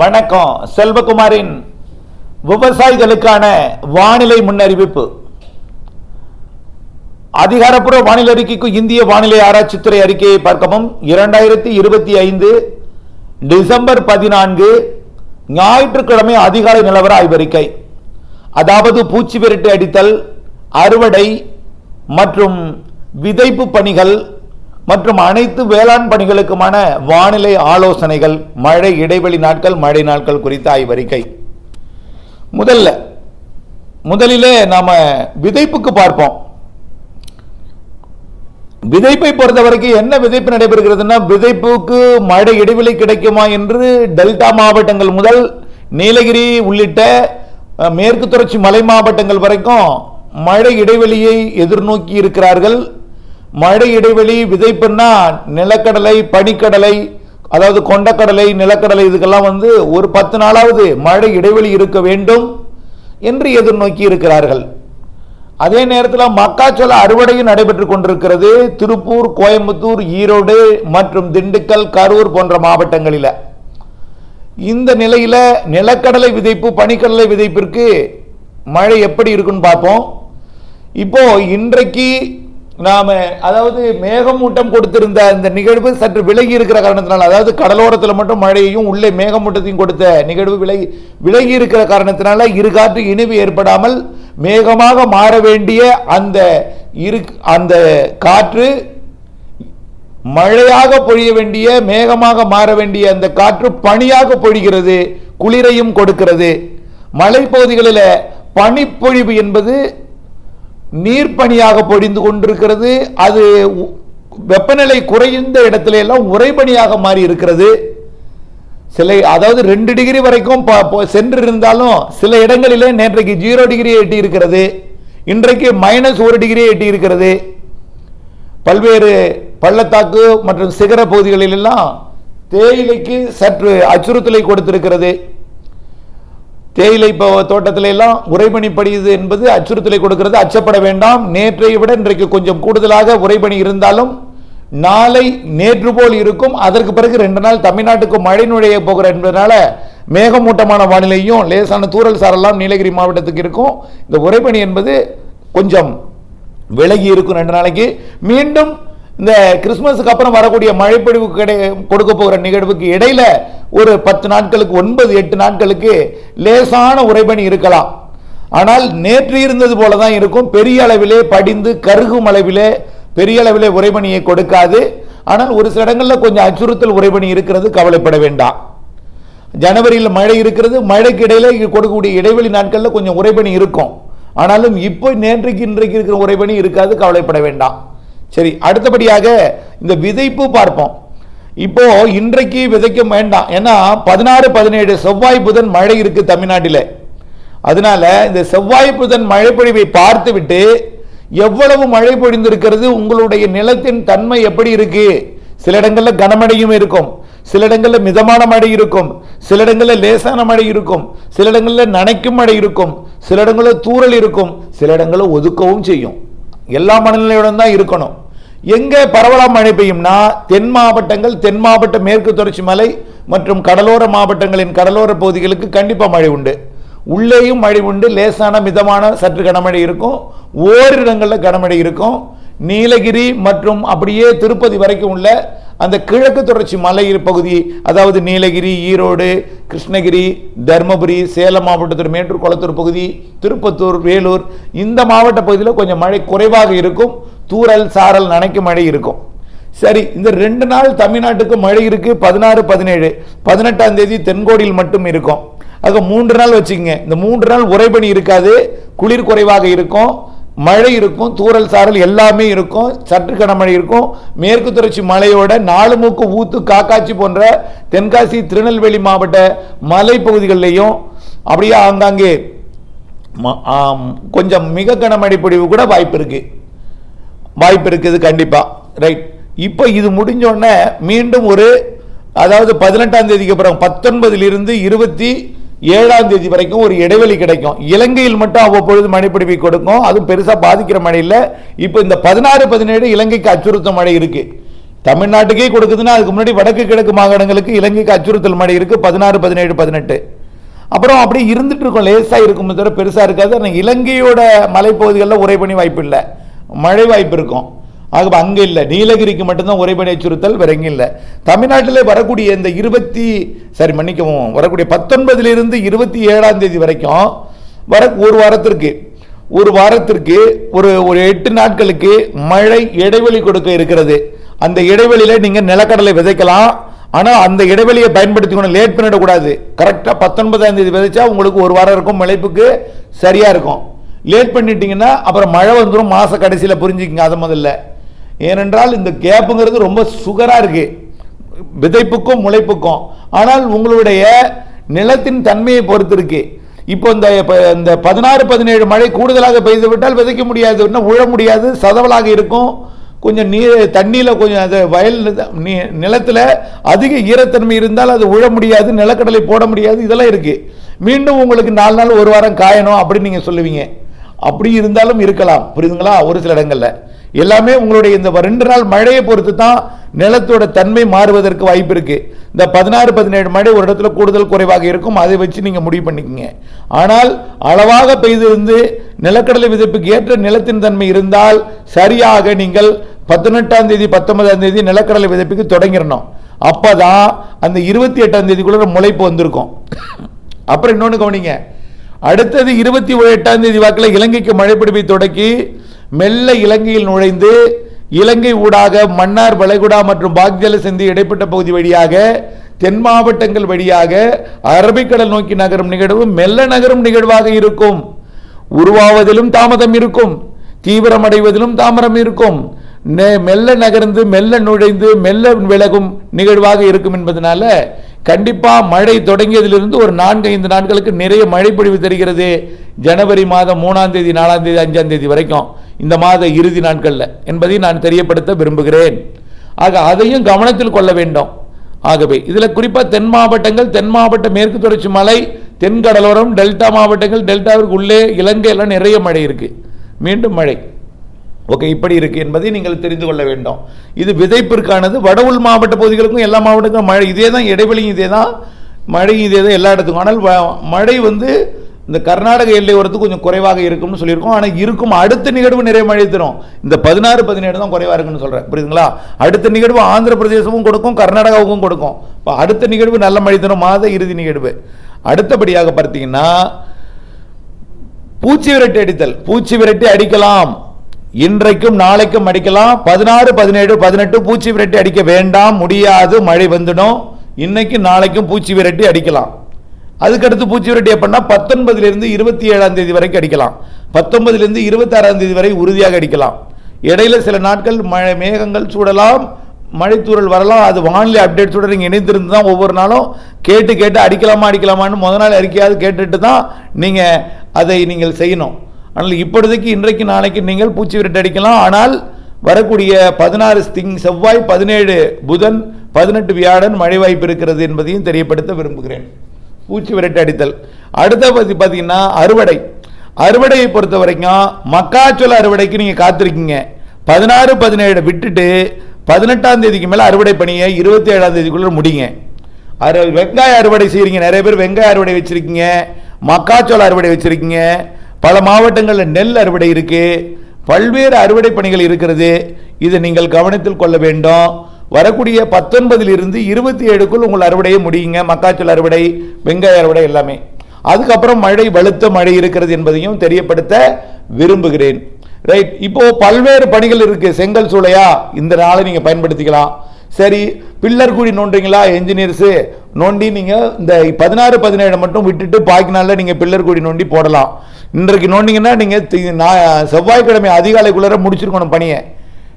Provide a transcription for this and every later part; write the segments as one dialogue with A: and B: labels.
A: வணக்கம். செல்வகுமாரின் விவசாயிகளுக்கான வானிலை முன்னறிவிப்பு. அதிகாரப்பூர்வ வானிலை அறிக்கைக்கு இந்திய வானிலை ஆராய்ச்சித்துறை அறிக்கையை பார்க்கவும். 2025 டிசம்பர் 14 ஞாயிற்றுக்கிழமை அதிகாலை நிலவர ஆய்வறிக்கை. அதாவது பூச்சி விரட்டு அடித்தல், அறுவடை மற்றும் விதைப்பு பணிகள் மற்றும் அனைத்து வேளாண் பணிகளுக்குமான வானிலை ஆலோசனைகள், மழை இடைவெளி நாட்கள், மழை நாட்கள் குறித்த ஆய்வறிக்கை. முதலிலே நாம விதைப்புக்கு பார்ப்போம். விதைப்பை பொறுத்த வரைக்கும் என்ன விதைப்பு நடைபெறுகிறதுனா, விதைப்புக்கு மழை இடைவெளி கிடைக்குமா என்று டெல்டா மாவட்டங்கள் முதல் நீலகிரி உள்ளிட்ட மேற்கு தொடர்ச்சி மலை மாவட்டங்கள் வரைக்கும் மழை இடைவெளியை எதிர்நோக்கி இருக்கிறார்கள். மழை இடைவெளி விதைப்புன்னா நிலக்கடலை, பனிக்கடலை, அதாவது கொண்டக்கடலை, நிலக்கடலை, இதுக்கெல்லாம் ஒரு 10 நாளாவது மழை இடைவெளி இருக்க வேண்டும் என்று எதிர்நோக்கி இருக்கிறார்கள். அதே நேரத்தில் மக்காச்சோள அறுவடையும் நடைபெற்றுக் கொண்டிருக்கிறது. திருப்பூர், கோயம்புத்தூர், ஈரோடு மற்றும் திண்டுக்கல், கரூர் போன்ற மாவட்டங்களில். இந்த நிலையில் நிலக்கடலை விதைப்பு, பனிக்கடலை விதைப்பிற்கு மழை எப்படி இருக்குன்னு பார்ப்போம். இப்போ இன்றைக்கு நாம அதாவது மேகமூட்டம் கொடுத்திருந்த இந்த நிகழ்வு சற்று விலகி இருக்கிற காரணத்தினால், அதாவது கடலோரத்தில் மட்டும் மழையையும் உள்ளே மேகமூட்டத்தையும் கொடுத்த நிகழ்வு விலகி இருக்கிற காரணத்தினால இருகாற்று இணைவு ஏற்படாமல் மேகமாக மாற வேண்டிய அந்த காற்று மழையாக பொழிய வேண்டிய, மேகமாக மாற வேண்டிய அந்த காற்று பனியாக பொழிகிறது, குளிரையும் கொடுக்கிறது. மலைப்பகுதிகளில் பனிப்பொழிவு என்பது நீர்ப்பனியாக பொழிந்து கொண்டிருக்கிறது. அது வெப்பநிலை குறைந்த இடத்துல எல்லாம் உறைபனியாக மாறி இருக்கிறது. அதாவது 2 டிகிரி வரைக்கும் சென்று இருந்தாலும் சில இடங்களிலே நேற்றைக்கு 0 டிகிரியை எட்டி இருக்கிறது. இன்றைக்கு -1 டிகிரியை எட்டி இருக்கிறது. பல்வேறு பள்ளத்தாக்கு மற்றும் சிகர பகுதிகளில் எல்லாம் தேயிலைக்கு சற்று அச்சுறுத்தலை கொடுத்திருக்கிறது. தேயிலை தோட்டத்தில எல்லாம் உறைபனி படியுது என்பது அச்சுறுத்தலை கொடுக்கிறது. அச்சப்பட வேண்டாம். நேற்றை விட இன்றைக்கு கொஞ்சம் கூடுதலாக உறைபனி இருந்தாலும் நாளை நேற்று போல் இருக்கும். அதற்கு பிறகு 2 நாள் தமிழ்நாட்டுக்கு மழை நுழைய போகிற என்பதனால மேகமூட்டமான வானிலையும் லேசான தூறல் சாரெல்லாம் நீலகிரி மாவட்டத்துக்கு இருக்கும். இந்த உறைபனி என்பது கொஞ்சம் விலகி இருக்கும் 2 நாளைக்கு. மீண்டும் இந்த கிறிஸ்துமஸுக்கு அப்புறம் வரக்கூடிய மழைப்பொழிவு கொடுக்க போகிற நிகழ்வுக்கு இடையில ஒரு 10 நாட்களுக்கு 9-8 நாட்களுக்கு லேசான உறைபனி இருக்கலாம். ஆனால் நேற்று இருந்தது போலதான் இருக்கும். பெரிய அளவிலே படிந்து கருகும் அளவிலே பெரிய அளவிலே உறைபனியை கொடுக்காது. ஆனால் ஒரு சில இடங்களில் கொஞ்சம் அச்சுறுத்தல் உறைபனி இருக்கிறது, கவலைப்பட வேண்டாம். ஜனவரியில் மழை இருக்கிறது. மழைக்கு இடையில கொடுக்கக்கூடிய இடைவெளி நாட்களில் கொஞ்சம் உறைபனி இருக்கும். ஆனாலும் இப்போ நேற்றைக்கு இன்றைக்கு இருக்கிற உறைபனி இருக்காது, கவலைப்பட வேண்டாம். சரி, அடுத்தபடியாக இந்த விதைப்பு பார்ப்போம். இப்போ இன்றைக்கு விதைக்க வேண்டாம், ஏன்னா 16, 17 செவ்வாய் புதன் மழை இருக்கு தமிழ்நாட்டில். அதனால இந்த செவ்வாய் புதன் மழை பொழிவை பார்த்து விட்டு எவ்வளவு மழை பொழிந்திருக்கிறது, உங்களுடைய நிலத்தின் தன்மை எப்படி இருக்கு, சில இடங்களில் கனமழையும் இருக்கும், சில இடங்களில் மிதமான மழை இருக்கும், சில இடங்களில் லேசான மழை இருக்கும், சில இடங்களில் நனைக்கும் மழை இருக்கும், சில இடங்களில் தூறல் இருக்கும், சில இடங்களில் ஒதுக்கவும் செய்யும். எல்லா மனநிலையுடன் தான் இருக்கணும். எங்க பரவலா மழை பெய்யும்னா தென் மாவட்டங்கள், தென் மாவட்ட மேற்கு தொடர்ச்சி மலை மற்றும் கடலோர மாவட்டங்களின் கடலோர பகுதிகளுக்கு கண்டிப்பா மழை உண்டு. உள்ளேயும் மழை உண்டு. லேசான மிதமான சற்று கனமழை இருக்கும். ஓரிடங்களில் கனமழை இருக்கும். நீலகிரி மற்றும் அப்படியே திருப்பதி வரைக்கும் உள்ள அந்த கிழக்கு தொடர்ச்சி மலை பகுதி, அதாவது நீலகிரி, ஈரோடு, கிருஷ்ணகிரி, தர்மபுரி, சேலம் மாவட்டத்தில் மேட்டூர், குளத்தூர் பகுதி, திருப்பத்தூர், வேலூர், இந்த மாவட்ட பகுதியில் கொஞ்சம் மழை குறைவாக இருக்கும். தூறல் சாரல் நனைக்கும் மழை இருக்கும். சரி, இந்த 2 நாள் தமிழ்நாட்டுக்கு மழை இருக்கு. 16, 17, 18ஆம் தேதி தென்கோடியில் மட்டும் இருக்கும். ஆக 3 நாள் வச்சுக்கங்க. இந்த 3 நாள் உறைபனி இருக்காது, குளிர் குறைவாக இருக்கும், மழை இருக்கும், தூறல் சாரல் எல்லாமே இருக்கும், சற்று கனமழை இருக்கும். மேற்கு தொடர்ச்சி மலையோட நாலுமூக்கு, ஊத்து, காக்காட்சி போன்ற தென்காசி, திருநெல்வேலி மாவட்ட மலை பகுதிகளிலையும் அப்படியே ஆங்காங்கே கொஞ்சம் மிக கனமழை பொழிவு கூட வாய்ப்பு இருக்குது கண்டிப்பா. ரைட், இப்போ இது முடிஞ்சோடனே மீண்டும் அதாவது 18ஆம் தேதிக்கு அப்புறம் 19 இருந்து 27ஆம் தேதி வரைக்கும் ஒரு இடைவெளி கிடைக்கும். இலங்கையில் மட்டும் அவ்வப்பொழுது மழைப்பொழிவை கொடுக்கும். அதுவும் பெருசா பாதிக்கிற மழை இல்லை. இப்போ இந்த 16, 17 இலங்கைக்கு அச்சுறுத்த மழை இருக்கு. தமிழ்நாட்டுக்கே கொடுக்குதுன்னா அதுக்கு முன்னாடி வடக்கு கிழக்கு மாகாணங்களுக்கு இலங்கைக்கு அச்சுறுத்தல் மழை இருக்கு 16, 17, 18. அப்புறம் அப்படி இருந்துட்டு இருக்கும், லேசா இருக்கும், தவிர பெருசா இருக்காது. ஆனால் இலங்கையோட மலைப்பகுதிகளில் உறைபனி வாய்ப்பு இல்லை, மழை வாய்ப்பு இருக்கும். ஆக அங்கே இல்லை, நீலகிரிக்கு மட்டும்தான் உறைபனி அச்சுறுத்தல், வேற எங்கேயும் இல்லை. தமிழ்நாட்டிலே வரக்கூடிய இந்த வரக்கூடிய 19 இருந்து 27 வரைக்கும் ஒரு வாரத்திற்கு ஒரு 8 நாட்களுக்கு மழை இடைவெளி கொடுக்க இருக்கிறது. அந்த இடைவெளியில நீங்க நிலக்கடலை விதைக்கலாம். ஆனால் அந்த இடைவெளியை பயன்படுத்திக்கணும், லேட் பண்ணிடக்கூடாது. கரெக்டாக 19 விதைச்சா உங்களுக்கு ஒரு வாரம் இருக்கும், முளைப்புக்கு சரியா இருக்கும். லேட் பண்ணிட்டீங்கன்னா அப்புறம் மழை வந்துடும் மாச கடைசியில், புரிஞ்சுக்கிங்க அதை முதல்ல. ஏனென்றால் இந்த கேப்புங்கிறது ரொம்ப சுகரா இருக்கு விதைப்புக்கும் முளைப்புக்கும். ஆனால் உங்களுடைய நிலத்தின் தன்மையை பொறுத்து இருக்கு. இப்போ இந்த 16, 17 மழை கூடுதலாக பெய்து விட்டால் விதைக்க முடியாது, உழ முடியாது, சதவலாக இருக்கும். கொஞ்சம் நீர் தண்ணியில் கொஞ்சம் அது வயல் நிலத்தில் அதிக ஈரத்தன்மை இருந்தால் அது உழ முடியாது, நிலக்கடலை போட முடியாது, இதெல்லாம் இருக்கு. மீண்டும் உங்களுக்கு 4 நாள் ஒரு வாரம் காயணும் அப்படின்னு நீங்க சொல்லுவீங்க. அப்படி இருந்தாலும் இருக்கலாம், புரியுதுங்களா? ஒரு சில இடங்கள்ல எல்லாமே உங்களுடைய இந்த 2 நாள் மழையை பொறுத்து தான் நிலத்தோட தன்மை மாறுவதற்கு வாய்ப்பு இருக்கு. இந்த 16, 17 மழை ஒரு இடத்துல கூடுதல் குறைவாக இருக்கும், அதை வச்சு நீங்க முடிவு பண்ணிக்கங்க. ஆனால் அளவாக பெய்திருந்து நிலக்கடலை விதைப்புக்கு ஏற்ற நிலத்தின் தன்மை இருந்தால் சரியாக நீங்கள் 18ஆம் தேதி 19ஆம் தேதி நிலக்கடலை விதைப்புக்கு தொடங்கிடணும். அப்பதான் அந்த 28ஆம் தேதிக்குள்ள முளைப்பு வந்திருக்கும். அப்புறம் இன்னொன்று கவனிங்க, அடுத்தது 28ஆம் தேதி வாக்கில் இலங்கைக்கு மழைப்பிடிப்பை தொடக்கி மெல்ல இலங்கையில் நுழைந்து இலங்கை ஊடாக மன்னார் வளைகுடா மற்றும் பாக்ஜல சிந்தி இடைப்பட்ட பகுதி வழியாக தென் மாவட்டங்கள் வழியாக அரபிக்கடல் நோக்கி நகரும் நிகழ்வு மெல்ல நகரும் நிகழ்வாக இருக்கும். உருவாவதிலும் தாமதம் இருக்கும், தீவிரமடைவதிலும் தாமதம் இருக்கும். மெல்ல நகர்ந்து மெல்ல நுழைந்து மெல்ல விலகும் நிகழ்வாக இருக்கும் என்பதனால கண்டிப்பா மழை தொடங்கியதிலிருந்து ஒரு 4-5 நாட்களுக்கு நிறைய மழை பொழிவு தருகிறது. ஜனவரி மாதம் 3ஆம் தேதி 4ஆம் தேதி 5ஆம் தேதி வரைக்கும் இந்த மாத இறுதி நாட்கள்ல என்பதை நான் தெரியப்படுத்த விரும்புகிறேன். ஆக அதையும் கவனத்தில் கொள்ள வேண்டும். ஆகவே இதுல குறிப்பா தென் மாவட்டங்கள், தென் மாவட்ட மேற்கு தொடர்ச்சி மலை, தென் கடலோரம், டெல்டா மாவட்டங்கள், டெல்டாவிற்கு உள்ளே இலங்கை எல்லாம் நிறைய மழை இருக்கு, மீண்டும் மழை. ஓகே, இப்படி இருக்கு என்பதை நீங்கள் தெரிந்து கொள்ள வேண்டும். இது விதைப்பிற்கானது. வட உள் மாவட்ட பகுதிகளுக்கும் எல்லா மாவட்டங்களுக்கும் மழை இதே தான், இடைவெளியும் இதே தான், மழையும் இதே தான் எல்லா இடத்துக்கும். ஆனால் மழை இந்த கர்நாடக எல்லை வரத்துக்கு கொஞ்சம் குறைவாக இருக்கும்னு சொல்லியிருக்கோம். ஆனால் இருக்கும் அடுத்த நிகழ்வு நிறைய மழை தரும். இந்த 16, 17 தான் குறைவாக இருக்குன்னு சொல்றேன், புரியுதுங்களா? அடுத்த நிகழ்வு ஆந்திர பிரதேசமும் கொடுக்கும், கர்நாடகாவுக்கும் கொடுக்கும். அடுத்த நிகழ்வு நல்ல மழை தரும், மாத இறுதி நிகழ்வு. அடுத்தபடியாக பார்த்தீங்கன்னா பூச்சி விரட்டி அடித்தல். பூச்சி விரட்டி அடிக்கலாம், இன்றைக்கும் நாளைக்கும் அடிக்கலாம். 16, 17, 18 பூச்சி விரட்டி அடிக்க வேண்டாம், முடியாது, மழை வந்துடும். இன்னைக்கும் நாளைக்கும் பூச்சி விரட்டி அடிக்கலாம். அதுக்கடுத்து பூச்சி விரட்டி எப்படின்னா 19 27ஆம் தேதி வரைக்கும் அடிக்கலாம். 19 26ஆம் தேதி வரை உறுதியாக அடிக்கலாம். இடையில சில நாட்கள் மழை மேகங்கள் சூடலாம், மழை தூறல் வரலாம். அது வானிலை அப்டேட்ஸோட நீங்கள் இணைந்திருந்து தான் ஒவ்வொரு நாளும் கேட்டு அடிக்கலாமான்னு முதல் நாள் அறிக்கையாவது கேட்டுட்டு தான் நீங்கள் அதை நீங்கள் செய்யணும். ஆனால் இப்பொழுதைக்கு இன்றைக்கு நாளைக்கு நீங்கள் பூச்சி விரட்டி அடிக்கலாம். ஆனால் வரக்கூடிய 16 செவ்வாய், 17 புதன், 18 வியாழன் மழை வாய்ப்பு இருக்கிறது என்பதையும் தெரியப்படுத்த விரும்புகிறேன். பூச்சி விரட்டி அடித்தல். அடுத்த பார்த்தீங்கன்னா அறுவடையை பொறுத்த வரைக்கும் மக்காச்சோள அறுவடைக்கு நீங்க காத்திருக்கீங்க. 16, 17 விட்டுட்டு 18ஆம் தேதிக்கு மேல அறுவடை பணியை 27ஆம் தேதிக்குள்ள முடிங்க. வெங்காய அறுவடை செய்யறீங்க, நிறைய பேர் வெங்காய அறுவடை வச்சிருக்கீங்க, மக்காச்சோள அறுவடை வச்சிருக்கீங்க, பல மாவட்டங்களில் நெல் அறுவடை இருக்கு, பல்வேறு அறுவடை பணிகள் இருக்கிறது. இதை நீங்கள் கவனத்தில் கொள்ள வேண்டும். வரக்கூடிய 19 27க்குள் உங்கள் அறுவடையை முடியுங்க, மக்காச்சோள அறுவடை, வெங்காய அறுவடை எல்லாமே. அதுக்கப்புறம் வலுத்த மழை இருக்கிறது என்பதையும் தெரியப்படுத்த விரும்புகிறேன். ரைட், இப்போ பல்வேறு பணிகள் இருக்கு. செங்கல் சூளையா, இந்த நாளை நீங்க பயன்படுத்திக்கலாம். சரி, பில்லர் கூடி நோண்டுறீங்களா, என்ஜினியர்ஸ் நோண்டி நீங்க இந்த 16, 17 மட்டும் விட்டுட்டு பாக்கி நாள்ல நீங்க பில்லர் கூடி நோண்டி போடலாம். இன்றைக்கு நோண்டிங்கன்னா நீங்க செவ்வாய்க்கிழமை அதிகாலைக்குள்ள முடிச்சிருக்கணும் பணியை,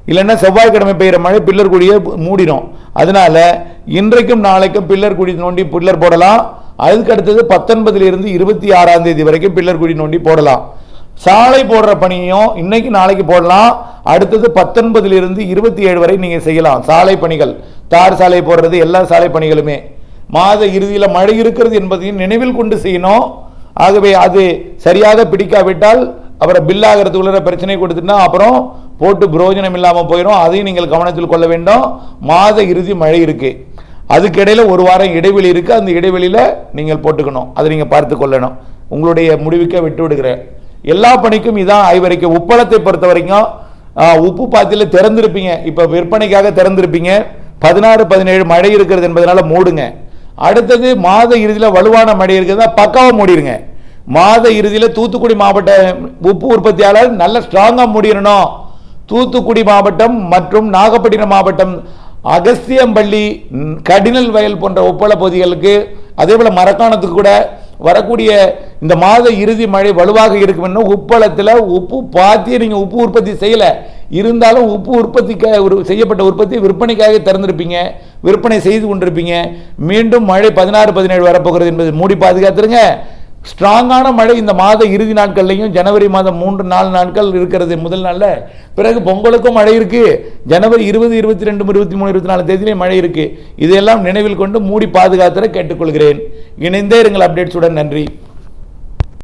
A: இல்லைன்னா செவ்வாய்க்கிழமை பெய்கிற மழை பில்லர் குடியை மூடிடும். அதனால இன்றைக்கும் நாளைக்கும் பில்லர் குடி நோண்டி பில்லர் போடலாம். அதுக்கு அடுத்தது 19 26ஆம் தேதி வரைக்கும் பில்லர் குடி நோண்டி போடலாம். சாலை போடுற பணியும் இன்னைக்கு நாளைக்கு போடலாம். அடுத்தது 19 27 வரை நீங்க செய்யலாம். சாலை பணிகள், தார் சாலை போடுறது, எல்லா சாலை பணிகளுமே மாத இறுதியில் மழை இருக்கிறது என்பதையும் நினைவில் கொண்டு செய்யணும். ஆகவே அது சரியாக பிடிக்காவிட்டால் அப்புறம் பில் ஆகிறதுக்குள்ள பிரச்சனை கொடுத்துட்டா அப்புறம் போட்டு பிரயோஜனம் இல்லாமல் போயிடும். அதையும் நீங்கள் கவனத்தில் கொள்ள வேண்டும். மாத இறுதி மழை இருக்கு, அதுக்கு இடையில ஒரு வாரம் இடைவெளி இருக்கு, அந்த இடைவெளியில நீங்கள் போட்டுக்கணும். அதை நீங்க பார்த்து கொள்ளணும். உங்களுடைய முடிவுக்க விட்டு விடுகிறேன். எல்லா பணிக்கும் இதான் ஆய்வறிக்கை. உப்பளத்தை பொறுத்த வரைக்கும் உப்பு பாத்தியில திறந்திருப்பீங்க, இப்ப விற்பனைக்காக திறந்திருப்பீங்க. 16, 17 மழை இருக்கிறது என்பதனால மூடுங்க. அடுத்தது மாத இறுதியில் வலுவான மழை இருக்கிறதா பக்காவா மூடிடுங்க. மாத இறுதியில் தூத்துக்குடி மாவட்ட உப்பு உற்பத்தியாளர் நல்ல ஸ்ட்ராங்கா மூடிடணும். தூத்துக்குடி மாவட்டம் மற்றும் நாகப்பட்டினம் மாவட்டம் அகஸ்தியம்பள்ளி, கடினல் வயல் போன்ற உப்பள பகுதிகளுக்கு, அதே போல மரக்காணத்துக்கு கூட வரக்கூடிய இந்த மாத இறுதி மழை வலுவாக இருக்கும். உப்பளத்தில் உப்பு பாத்தியை நீங்க உப்பு உற்பத்தி செய்யல இருந்தாலும் உப்பு உற்பத்திக்காக செய்யப்பட்ட உற்பத்தி விற்பனைக்காக திறந்திருப்பீங்க, விற்பனை செய்து கொண்டிருப்பீங்க. மீண்டும் மழை 16, 17 வரப்போகிறது என்பது மூடி பாதுகாத்துருங்க. ஸ்ட்ராங்கான மழை இந்த மாத இறுதி நாட்கள்லையும் ஜனவரி மாதம் 3, 4 நாட்கள் இருக்கிறது முதல் நாள்ல. பிறகு பொங்கலுக்கும் மழை இருக்கு. ஜனவரி 20, 22, 23, 24 தேதியிலே மழை இருக்கு. இதையெல்லாம் நினைவில் கொண்டு மூடி பாதுகாத்துற கேட்டுக்கொள்கிறேன். இணைந்தே இருங்கள் அப்டேட்ஸுடன். நன்றி.